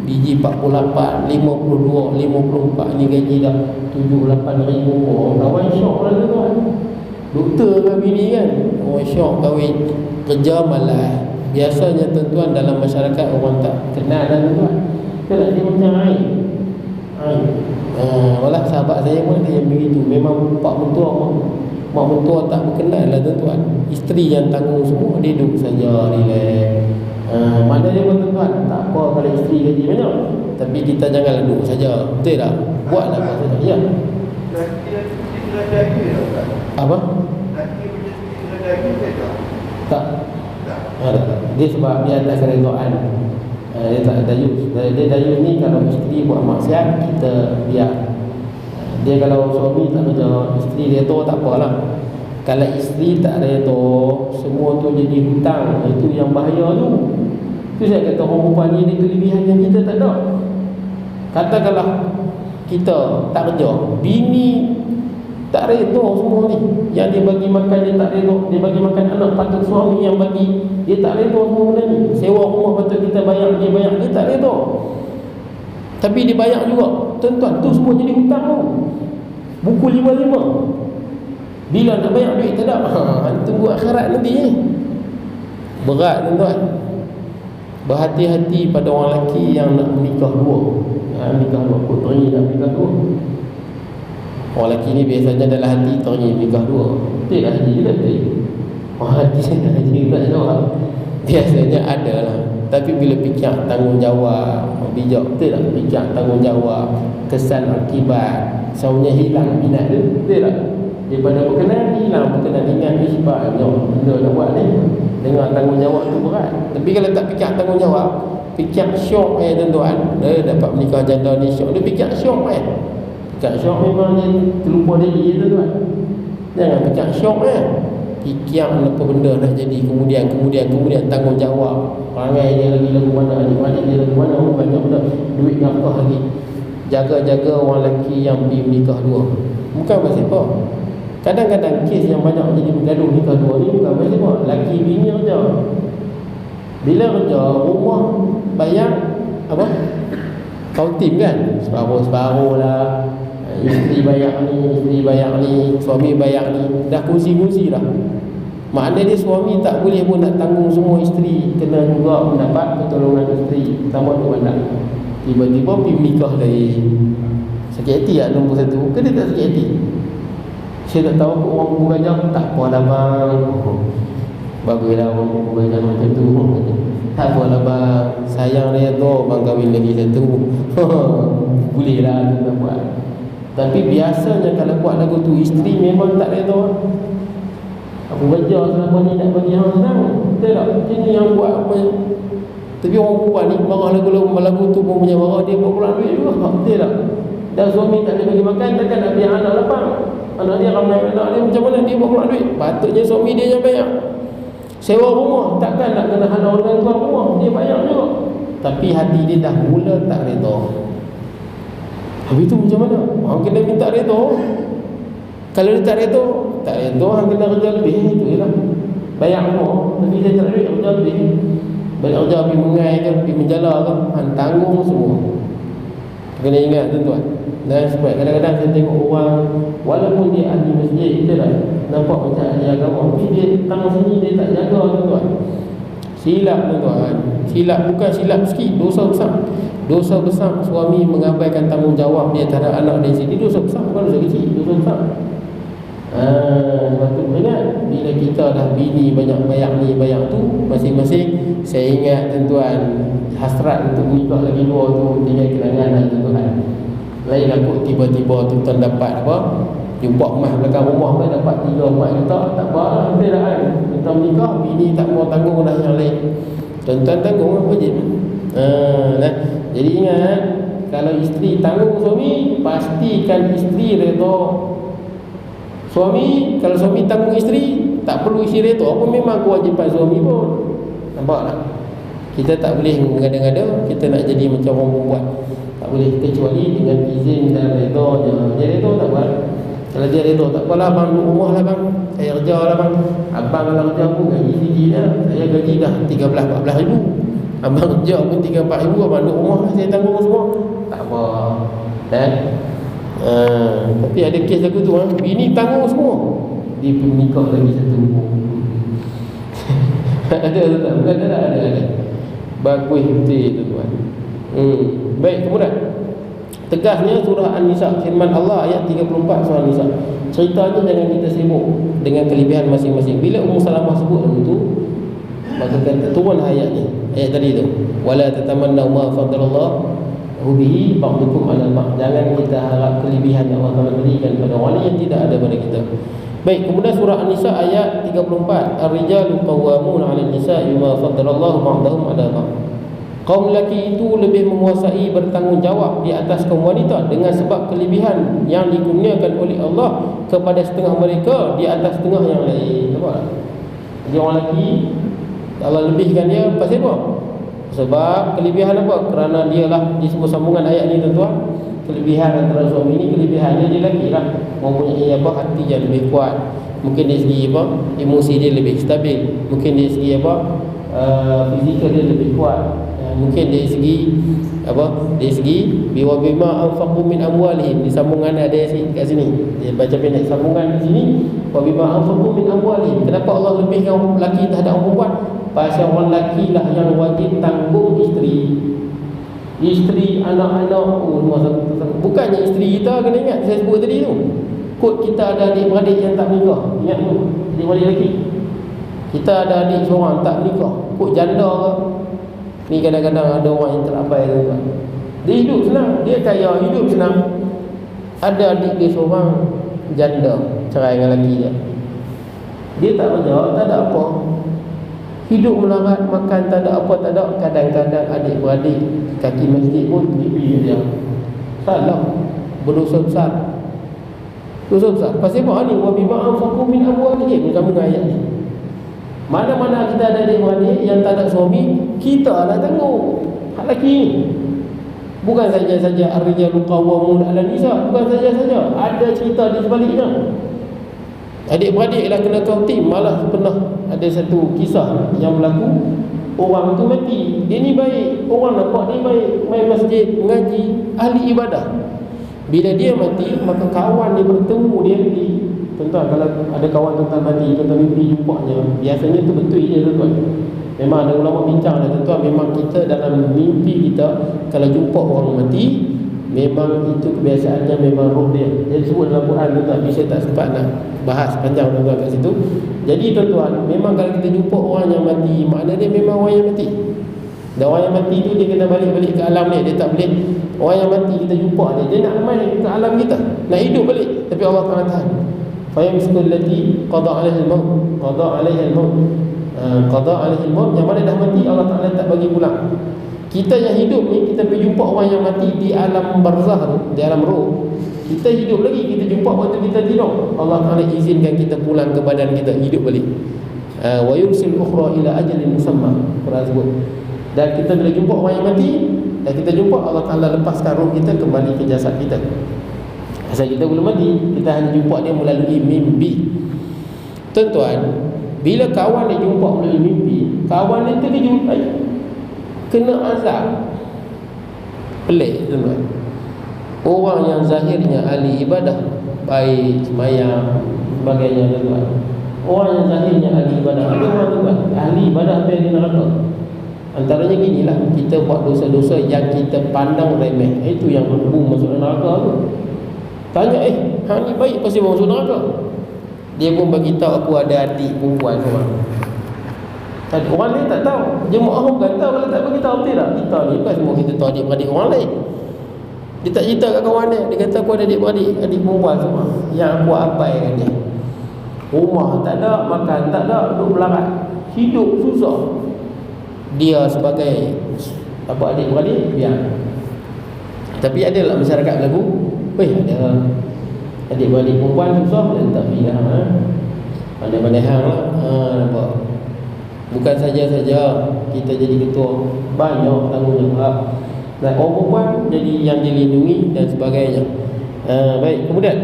gaji 48, 52, 54. Ni gaji dah 7-8 ribu. Orang kawan syok lah tu kan. Doktor kan bini kan. Orang syok kahwin. Kerja malas. Biasanya tuan-tuan dalam masyarakat orang tak kenal lah tuan. Kalau dia macam air. Walau sahabat saya pun ada yang begitu. Memang pak mentua, mak mentua tak berkenal lah tuan-tuan. Isteri yang tanggung semua, dia duduk saja relax. Mana dia pun tuan-tuan, tak apa kalau isteri gaji banyak, tapi kita jangan duduk saja. Betul tak? Buatlah apa saja. Ya. Apa? Tak. Dia sebab dia atas keredaan. Dia tak dayus. Dia dayus ni kalau isteri buat maksiat, kita biar. Dia kalau suami tak kerja, isteri dia tu tak apalah. Kalau isteri tak redha, semua tu jadi hutang. Itu yang bahaya tu. Tu saya kata orang perempuan ni ada kelebihan yang kita tak ada. Katakanlah kita tak kerja, bini tak redha semua ni. Yang dia bagi makan dia tak redha, dia bagi makan anak patut suami yang bagi, dia tak redha semua benda ni. Sewa rumah patut kita bayar, dia tak redha. Tapi dia bayar juga. Tuan-tuan, tu semua jadi hutang tu. Buku 55. Bila nak bayar duit tak ada. Tunggu akhirat nanti. Berat tuan-tuan. Berhati-hati pada orang lelaki yang nak menikah dua. Nikah dua, puteri nak menikah dua. Orang lelaki ni biasanya dalam hati teringin menikah dua. Betul lah haji juga betul. Orang hati haji tak jawab. Biasanya ada lah. Tapi bila fikir tanggungjawab, bijak betul tak? Fikir tanggungjawab, kesan akibat, sebenarnya hilang minat dia, betul tak? Daripada berkenan, hilang berkenan ingat ni sebab benda nak buat ni dengan tanggungjawab tu berat. Tapi kalau tak fikir tanggungjawab, fikir syok tuan-tuan, dia dapat menikah janda ni syok, dia fikir syok fikir syok memang dia terlupa diri tuan-tuan. Jangan fikir syok fikir apa benda nak jadi kemudian tanggungjawab. Perangai dia lagi lagu mana, adik-adik dia lagu mana, banyak benda, duit nafkah lagi. Jaga-jaga orang lelaki yang pergi menikah dua. Bukan pasal apa. Kadang-kadang kes yang banyak jadi bergaduh nikah dua ni bukan pasal apa. Lelaki bini kerja. Bila kerja, rumah bayar apa? Kautim kan? Separuh lah. Isteri bayar ni, suami bayar ni. Dah kongsi-kongsi dah. Maknanya dia suami tak boleh pun nak tanggung semua isteri, kena juga mendapat pertolongan isteri. Sama tu banyak. Tiba-tiba pergi menikah dari sakit hati tak nombor satu. Ke dia tak sakit hati? Saya tak tahu orang kumpul gajah. Tak apalah bang. Baguslah orang kumpul gajah macam tu. Tak apalah bang. Sayang dia tu bang kahwin lagi satu. Boleh lah kita buat. Tapi biasanya kalau buat lagu tu, isteri memang tak reda. Aku kerja selama ni nak bagi hang senang. Betul tak? Macam ni yang buat apa. Tapi orang perempuan ni marah lagu tu pun punya marah, dia buat pulang duit juga. Betul tak? Dan suami tak boleh bagi makan, takkan nak biar anak lapang. Anak dia ramai anak dia, macam mana dia buat pulang duit? Patutnya suami dia yang bayar. Sewa rumah, takkan nak kena halau dengan tuan rumah, dia bayar juga. Tapi hati dia dah mula tak reda. Habis tu macam mana? Orang kena minta reda. Kalau dia tak reda, orang kena kerja lebih. Itu je lah. Bayar rumah, tapi dia tak duit, kerja lebih. Balik kerja pergi mengai ke, pergi menjala ke, tanggung semua. Kena ingat tuan-tuan. Dan sebab kadang-kadang saya tengok orang, walaupun dia ahli masjid, kita dah nampak macam ahli agama, tapi dia tang sini dia tak jaga tuan-tuan. Silap tuan-tuan. Silap, bukan silap sikit, dosa besar. Dosa besar suami mengabaikan tanggungjawab dia terhadap anak dia sendiri. Dosa besar, bukan dosa kecil, dosa besar. Sebab tu ingat, bila kita dah bini banyak bayar ni bayar tu, masing-masing saya ingat tuan-tuan, hasrat untuk menikah lagi dua tu tinggal kenangan lah tuan-tuan. Lain aku tiba-tiba tuan-tuan dapat apa, jumpa emas belakang rumah pun dapat 3-4 juta, tak apa, nanti dah kan kita menikah, bini tak mau tanggung dah yang lain, tuan-tuan tanggung apa je. Jadi ingat, kalau isteri tanggung suami, pastikan isteri reda. Suami, kalau suami tanggung isteri, tak perlu isteri reda apa, memang kewajipan suami pun. Nampak tak? Kita tak boleh mengada-ngada, kita nak jadi macam orang perempuan. Tak boleh, kecuali dengan izin dan reda je. Dia reda tak buat. Kalau dia reda, tak apalah bang, duduk rumah lah bang, saya kerja lah bang. Abang kalau kerja pun gaji tinggi dah. Saya gaji dah 13-14 ribu. Abang kerja pun 3-4 ribu, abang duduk rumah lah, saya tanggung semua. Tak apa. Tapi ada kes lagu tu, bini tanggung semua, dia pergi menikah lagi satu. Ada tak? Bukan ada. Bagus betul tuan. Baik, kemudian tegasnya surah An-Nisa, firman Allah ayat 34 surah An-Nisa. Ceritanya jangan kita sibuk dengan kelebihan masing-masing. Bila Ummu Salamah sebut itu, maka kata turun ayat ni, ayat tadi tu, wala tatamannu ma faddalallahu bihi ba'dukum 'ala ba'd. Jangan kita harap kelebihan yang Allah Taala berikan pada orang yang tidak ada pada kita. Baik, kemudian surah An-Nisa ayat 34, ar-rijalu qawwamuna 'ala an-nisa'i bima faddalallahu ba'dahum 'ala ba'd. Kaum lelaki itu lebih menguasai bertanggungjawab di atas kaum wanita dengan sebab kelebihan yang dikurniakan oleh Allah kepada setengah mereka di atas setengah yang lain. Nampak? Jadi orang lelaki Allah lebihkan dia pasal apa? Sebab kelebihan apa? Kerana dialah, disebut sambungan ayat ni tuan-tuan, kelebihan antara suami ni, kelebihannya dia lelaki lah, mempunyai apa, hati yang lebih kuat. Mungkin dari segi apa, emosi dia lebih stabil. Mungkin dari segi apa, fizikal dia lebih kuat. mungkin dari segi apa? Dari segi biwa bima anfaqu min amwalihim, di sambungan ada kat sini. Dia baca pendek sambungan di sini, wa bima anfaqu min amwalihim. Kenapa Allah lebihkan orang lelaki terhadap orang perempuan? Pasal orang lelaki lah yang wajib tanggung isteri, anak-anak. Bukannya isteri kita, kena ingat saya sebut tadi tu. Kod kita ada adik-beradik yang tak menikah. Ingat tu, adik-beradik lelaki. Kita ada adik seorang tak menikah, kod janda ke. Ni kadang-kadang ada orang yang terabai tu. Dia hidup senang, dia kaya, hidup senang. Ada adik dia seorang janda, cerai dengan lelaki dia. Dia tak kerja, tak ada apa. Hidup melarat, makan tak ada apa, tak ada. Kadang-kadang adik-beradik kaki masjid pun pipi dia. Salah, berdosa besar. Dosa besar. Pasal apa ni? Wa bima anfaqu min amwalihim. Kamu dengan ayat ni. Mana-mana kita ada adik-beradik yang tak ada suami, kita lah tanggung hak lelaki ni. Bukan saja-saja ar-rijalu qawwamun 'ala nisa, bukan saja-saja, ada cerita di sebaliknya. Adik-beradik lah kena counting. Malah pernah ada satu kisah yang berlaku. Orang tu mati, dia ni baik, orang nampak dia baik, main masjid, mengaji, ahli ibadah. Bila dia mati, maka kawan dia bertemu dia di, tuan-tuan, kalau ada kawan tuan-tuan mati, tuan-tuan mimpi jumpanya, biasanya tu betul je tuan-tuan. Memang ada ulama bincang dah tuan-tuan, memang kita dalam mimpi kita kalau jumpa orang mati, memang itu kebiasaannya, memang roh dia. Dia sebut dalam Quran tuan-tuan, bisa tak sempat nak bahas panjang tuan-tuan kat situ. Jadi tuan-tuan, memang kalau kita jumpa orang yang mati, makna dia memang orang yang mati. Dan orang yang mati tu dia kena balik-balik ke alam dia. Dia tak boleh, orang yang mati kita jumpa dia nak main ke alam kita, nak hidup balik. Tapi Allah Ta'ala tahan. Fayamsikul lati qada 'alaihi al-maut, qada 'alaihi al-maut, qada 'alaihi al-maut, yang mana dah mati Allah Ta'ala tak bagi pulang. Kita yang hidup ni, kita pergi jumpa orang yang mati di alam barzah tu, di alam roh. Kita hidup lagi, kita jumpa waktu kita tidur, Allah Ta'ala izinkan kita pulang ke badan kita, hidup balik. Wa yursil ukhra ila ajalin musamma, Quran sebut. Dan kita bila jumpa orang yang mati, dan kita jumpa, Allah Ta'ala lepaskan roh kita kembali ke jasad kita. Asal kita belum mati, kita hanya jumpa dia melalui mimpi. Tuan-tuan, bila kawan dia jumpa melalui mimpi, kawan dia terkejut, kena azab. Pelik tuan-tuan. Orang yang zahirnya ahli ibadah, baik, semayang, sebagainya tuan-tuan. Orang yang zahirnya ahli ibadah, ada orang tuan-tuan, ahli ibadah apa yang dia neraka. Antaranya ginilah, kita buat dosa-dosa yang kita pandang remeh, itu yang berhubung masuk neraka tu. Tanya, hang ni baik pasti masuk neraka. Dia pun bagi tahu, aku ada adik perempuan seorang. Orang lain tak tahu. Jemaah bukan tahu, kalau tak bagi tahu betul tak? Kita ni bukan semua kita tahu adik-beradik orang lain. Dia tak cerita kat kawan dia. Dia kata aku ada adik-beradik, adik perempuan semua, yang aku abaikan dia. Rumah tak ada, makan tak ada, duduk melarat, hidup susah. Dia sebagai apa, adik-beradik biar. Tapi ada lah masyarakat berlaku, ada adik-beradik perempuan susah, dan tak biar. Pandai-pandai hang lah. Nampak? Bukan saja-saja kita jadi ketua, banyak tanggungjawab. Dan orang perempuan jadi yang dilindungi dan sebagainya. Baik, kemudian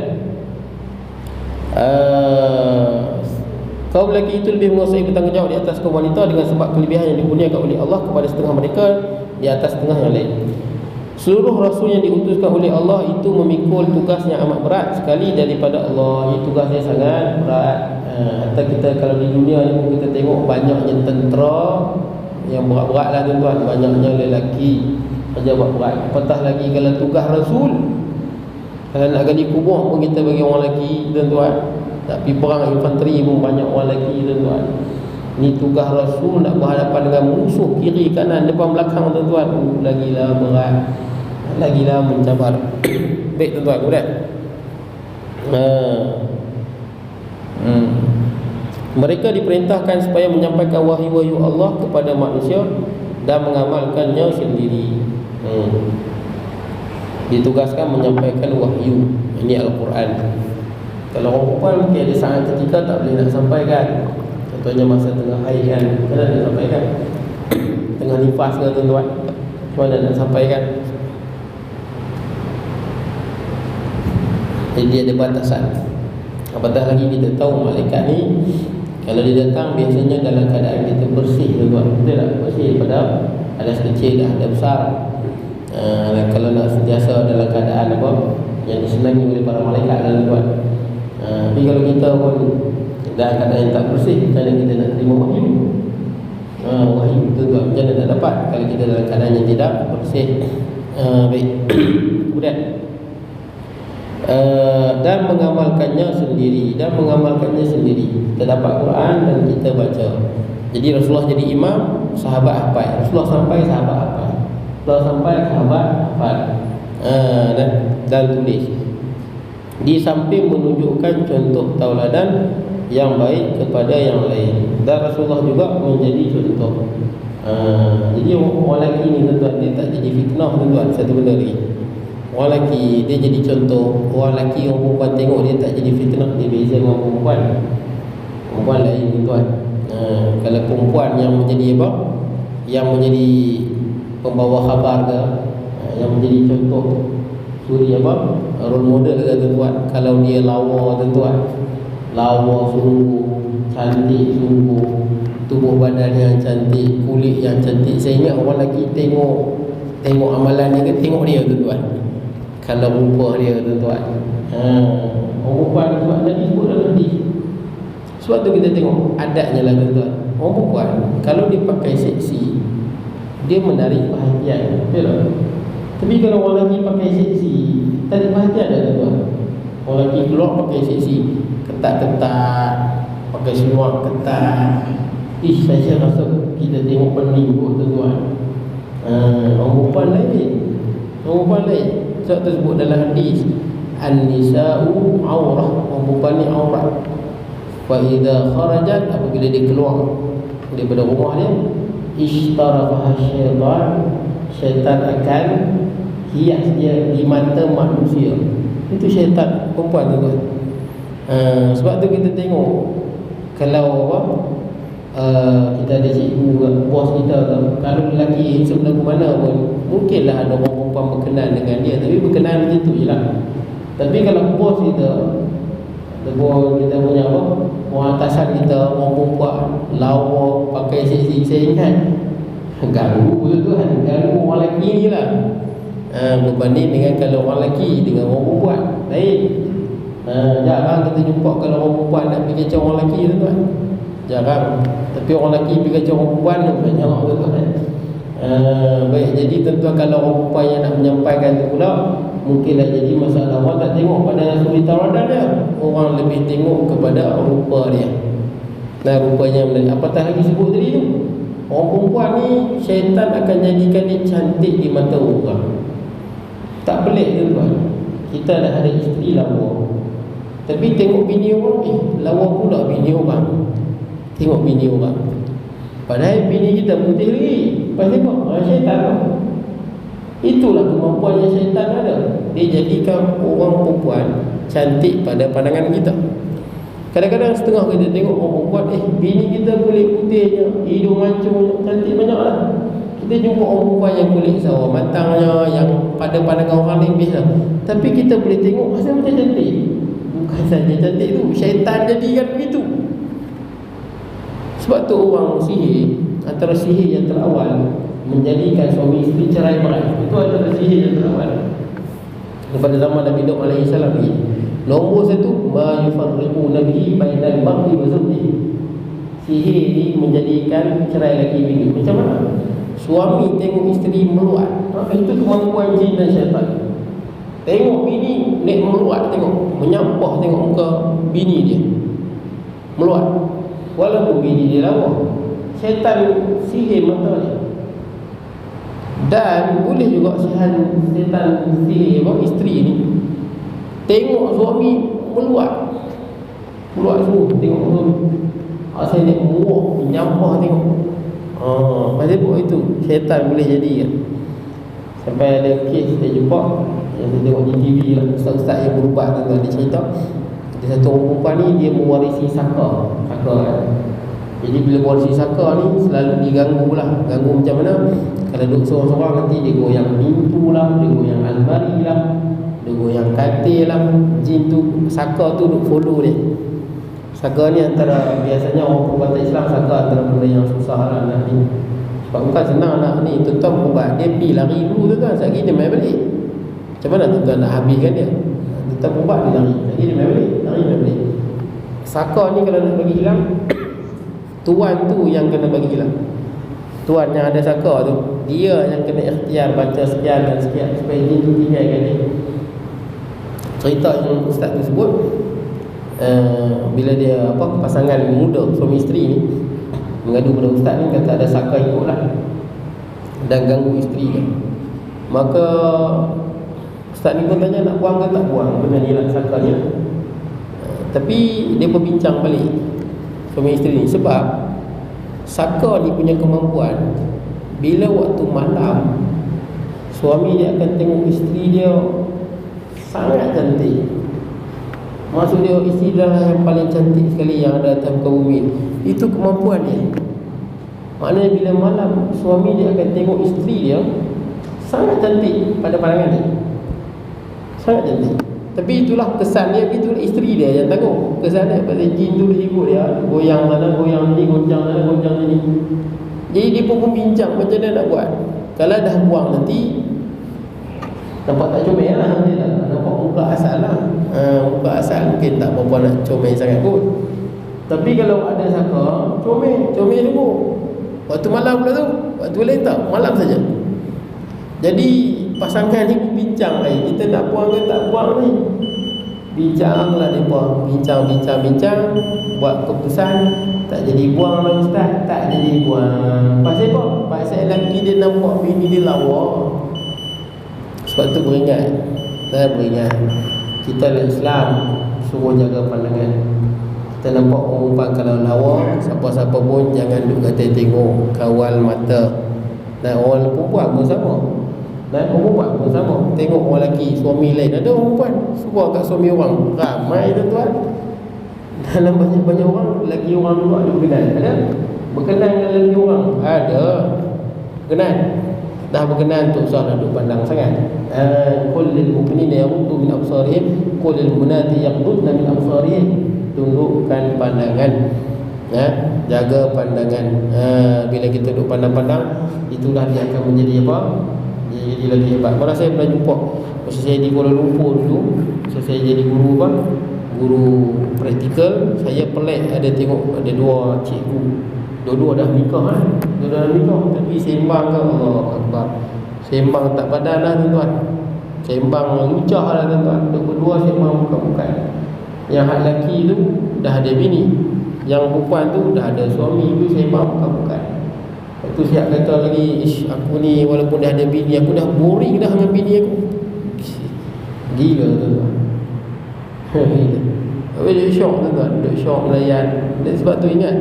kaum lelaki itu lebih menguasai bertanggungjawab di atas kaum wanita dengan sebab kelebihan yang dikurniakan oleh Allah kepada setengah mereka di atas setengah yang lain. Seluruh rasul yang diutuskan oleh Allah itu memikul tugas yang amat berat sekali daripada Allah. Ini tugasnya sangat berat. Hatta kita kalau di dunia ni kita tengok banyaknya tentera yang berat-berat lah tuan-tuan, banyaknya lelaki kerja buat berat. Apatah lagi kalau tugas rasul, kalau nak gali kubur pun kita bagi orang lelaki tuan-tuan. Tak pergi perang infanteri pun banyak orang lelaki tuan-tuan. Ni tugas rasul nak berhadapan dengan musuh kiri kanan depan belakang tuan-tuan. Lagilah berat, lagilah mencabar. Baik tuan-tuan, kemudian mereka diperintahkan supaya menyampaikan wahyu-wahyu Allah kepada manusia dan mengamalkannya sendiri. Ditugaskan menyampaikan wahyu. Ini Al-Quran. Kalau orang perempuan mungkin ada saat ketika tak boleh nak sampaikan. Contohnya masa tengah haid kan, mana nak sampaikan? Tengah nifas ke tuan-tuan, macam mana nak sampaikan? Jadi ada batasan. Apatah lagi kita tahu malaikat ni kalau dia datang biasanya dalam keadaan kita bersih tuan-tuan. Betul tak? Bersih daripada Ada kecil, ada besar. Kalau nak sentiasa dalam keadaan apa yang disenangi oleh para malaikat dalam tuan. Tapi kalau kita pun dalam keadaan yang tak bersih, macam mana kita nak terima wahyu? Wahyu tu tuan, macam mana nak dapat kalau kita dalam keadaan yang tidak bersih? Baik. Kemudian dan mengamalkannya sendiri. Kita dapat Quran dan kita baca. Jadi Rasulullah jadi imam, sahabat hafal. Rasulullah sampai, sahabat hafal. Rasulullah sampai, sahabat hafal. Dan tulis. Di samping menunjukkan contoh tauladan yang baik kepada yang lain, dan Rasulullah juga menjadi contoh. Jadi orang lelaki ni tuan-tuan, dia tak jadi fitnah tuan-tuan. Satu benda lagi, orang lelaki dia jadi contoh. Orang lelaki, orang perempuan tengok dia tak jadi fitnah. Dia beza dengan perempuan. Perempuan lain tuan-tuan. Kalau perempuan yang menjadi apa, yang menjadi pembawa khabar ke, yang menjadi contoh suri apa, role model ke tuan-tuan. Kalau dia lawa tuan-tuan, lawa sungguh, cantik sungguh, tubuh badan yang cantik, kulit yang cantik. Saya ingat orang lelaki tengok amalan dia ke tengok dia tuan-tuan. Kalau rupa dia tuan-tuan, orang perempuan sebab Nabi sebut dalam hadis. Sebab tu kita tengok adatnya lah tuan-tuan. Orang perempuan kalau dia pakai seksi, dia menarik perhatian, betul tak? Tapi kalau orang lelaki pakai seksi, tarik perhatian tak tuan-tuan? Orang lelaki keluar pakai seksi, ketat-ketat, pakai seluar ketat. Saya rasa kita tengok pening kot tuan-tuan. Orang perempuan lain. Sebab tu sebut dalam hadis, An-nisa'u aurah. Orang perempuan ni aurat. Fa idza kharajat, apabila dia keluar daripada rumah dia, ishtarafaha syaitan. Syaitan akan hias dia di mata manusia. Itu syaitan perempuan tuan-tuan. Sebab tu kita tengok, kalau apa, kita ada cikgu, bos kita, kalau lelaki sebelum mana pun mungkinlah ada orang perempuan berkenan dengan dia, tapi berkenan macam tu je lah. Tapi kalau bos kita, bos kita punya apa, orang atasan kita, orang perempuan lawa, pakai seksi, saya ingat ganggu tuan-tuan, ganggu orang lelaki ni lah. Berbanding dengan kalau orang lelaki dengan orang perempuan lain. Jarang kita jumpa kalau orang perempuan nak pergi kacau orang lelaki tuan-tuan. Jarang. Tapi orang lelaki pergi kacau orang perempuan banyak tuan-tuan. Baik, jadi tuan-tuan, kalau orang perempuan yang nak menyampaikan tu pula, mungkinlah jadi masalah. Orang tak tengok pada suri tauladan dia, orang lebih tengok kepada rupa dia. Nah, rupanya apatah lagi sebut tadi tu, orang perempuan ni syaitan akan jadikan dia cantik di mata orang. Tak pelik tuan-tuan, kita dah ada isteri lawa, tapi tengok bini orang, lawa pula bini orang. Tengok bini orang, padahal bini kita putih lagi. Pasal apa? Syaitan lah. Itulah kemampuan yang syaitan ada. Dia jadikan orang perempuan cantik pada pandangan kita. Kadang-kadang setengah kita tengok orang perempuan, bini kita kulit putihnya, hidung mancung, cantik banyak lah. Kita jumpa orang perempuan yang kulit sawah matangnya, yang pada pandangan orang lain biasa, tapi kita boleh tengok asal macam cantik. Bukan saja cantik tu, syaitan jadikan begitu. Sebab tu orang sihir, antara sihir yang terawal menjadikan suami isteri cerai berai. Itu antara sihir yang terawal pada zaman Nabi Nuh alaihi salam ni. Nombor satu, ma yufarriqu nabihi bainal mar'i wa zawjihi. Sihir ni menjadikan cerai laki bini. Macam mana? Suami tengok isteri meluat. Itu kemampuan jin dan syaitan. Tengok bini nek meluat, tengok menyampah, tengok muka bini dia meluat, walaupun bini dia lawa. Syaitan sihir mata dia. Dan boleh juga syaitan sihir isteri ni tengok suami meluat semua, tengok suami asal dia muak, menyampah, tengok. Pasal buat itu syaitan boleh jadi kan. Sampai ada kes saya jumpa, yang saya tengok di TV lah, ustaz-ustaz yang berubat tu, dia cerita ada satu orang perempuan ni, dia mewarisi saka kan. Jadi bila mewarisi saka ni selalu diganggu lah. Ganggu macam mana? Kalau duduk seorang-seorang, nanti dia goyang pintu lah, dia goyang almari lah, dia goyang katil lah. Jin tu, saka tu duk follow dia. Saka ni antara, biasanya orang perbuatan Islam, saka antara benda yang susah lah nak Sebab bukan senang nak ni tuan-tuan berubat, dia pergi lari dulu tuan-tuan, sekali dia main balik. Macam mana tuan-tuan nak habiskan dia? Tuan-tuan berubat dia lari, sekali dia main balik, lari main balik. Saka ni kalau nak bagi hilang, tuan tu yang kena bagi hilang. Tuan yang ada saka tu, dia yang kena ikhtiar baca sekian dan sekian supaya jin tu tinggalkan dia. Cerita yang ustaz tu sebut, bila dia pasangan muda suami isteri ni mengadu pada ustaz ni, kata ada saka ikut lah dan ganggu isteri dia. Maka ustaz ni pun tanya nak buang ke tak buang dengan hilang saka ni. Tapi dia berbincang balik suami isteri ni, sebab saka ni punya kemampuan, bila waktu malam suami dia akan tengok isteri dia sangat cantik. Maksud dia isteri dia yang paling cantik sekali yang ada atas muka bumi. Itu kemampuan dia. Maknanya bila malam suami dia akan tengok isteri dia sangat cantik pada pandangan dia, sangat cantik. Tapi itulah kesan dia, itulah isteri dia yang tengok. Kesan dia pada jin tu dia ikut dia, goyang sana, goyang sini, goncang sana, goncang sini. Jadi dia pun bincang macam mana nak buat. Kalau dah buang nanti nampak tak comel lah nanti tak. Nampak muka asal lah. Muka asal mungkin tak apa-apa nak comel sangat pun. Tapi kalau ada saka, comel dulu. Waktu malam pula tu, waktu lain tak, malam saja. Jadi pasangan ni bincang lagi, kita nak buang ke tak buang ni. Bincang lah mereka, bincang, buat keputusan. Tak jadi buang lah ustaz, tak jadi buang. Pasal apa? Pasal lelaki dia nampak bini dia lawa. Sebab tu beringat kita dalam Islam suruh jaga pandangan. Kita nampak orang perempuan kalau lawa, siapa-siapa pun jangan duk kata tengok, kawal mata. Dan orang perempuan pun sama. Tengok orang lelaki, suami lain, ada orang perempuan suruh kat suami orang. Ramai tuan-tuan. Dalam banyak orang, lelaki orang dulu ada berkenan. Berkenan dengan lelaki orang? Ada berkenan. Dah berkenan tu usah nak duk pandang sangat. Qul lil mu'minina yaghuddu min absarihim, qul lil mu'minati yaghuddna min absarihim. Tundukkan pandangan, jaga pandangan. Bila kita duk pandang-pandang, itulah dia akan menjadi apa? Dia jadi lagi hebat. Malah saya pernah jumpa masa saya di Kuala Lumpur dulu, masa saya jadi guru guru praktikal, saya pelik ada tengok ada dua cikgu, dua-dua dah nikah tapi sembang ke Allah Akbar. Sembang tak padan lah tuan-tuan, sembang lucah lah tuan-tuan. Dua-dua sembang bukan-bukan. Yang hak lelaki tu dah ada bini, yang perempuan tu dah ada suami, tu sembang bukan-bukan. Lepas tu siap kata lagi, aku ni walaupun dah ada bini, aku dah boring dah dengan bini aku. Gila tuan-tuan. Tapi dia syok tuan-tuan, dia syok melayan. Dan sebab tu ingat,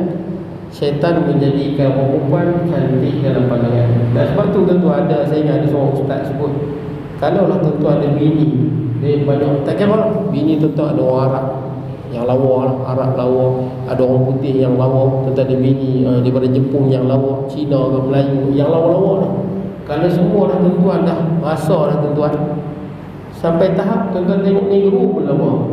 syaitan menjadikan orang perempuan cantik dalam pandangan. Dan sebab tu tuan-tuan ada, saya ingat ada seorang ustaz sebut, kalau lah tuan-tuan ada bini, dia banyak, tak kira lah, bini tuan-tuan ada orang Arab yang lawa lah, Arab lawa, ada orang putih yang lawa, tuan-tuan ada bini daripada Jepun yang lawa, Cina ke Melayu yang lawa-lawa lah. Kalau semua dah tuan-tuan dah rasa dah tuan-tuan, sampai tahap tuan-tuan tengok negro pun lawa.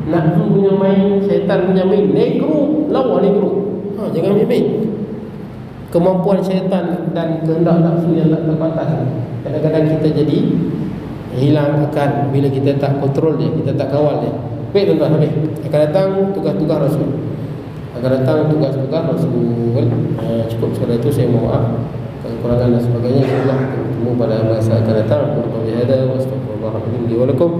Nafsu punya main, syaitan punya main, negro, lawa negro. Jangan ambil. Kemampuan syaitan dan kehendak nafsu yang tak terbatas, kadang-kadang kita jadi hilang akan bila kita tak kontrol dia, kita tak kawal dia. Baik tuan-tuan, habis. Akan datang tugas-tugas Rasul. Cukup sekadar itu, saya mohon maaf kekurangan dan sebagainya. InsyaAllah kita bertemu pada masa akan datang. Wassalamualaikum warahmatullahi wabarakatuh.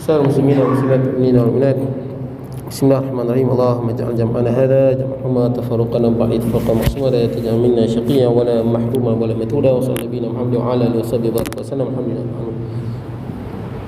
Bismillahirrahmanirrahim. Allahumma ij'al jam'ana hadha jam'an tafarruqana ba'd tafarruqan maqsuma la taj'al minna shaqiyyan wala mahruman wala matruda wa sallallahu alaihi wa sallam. Alhamdulillah.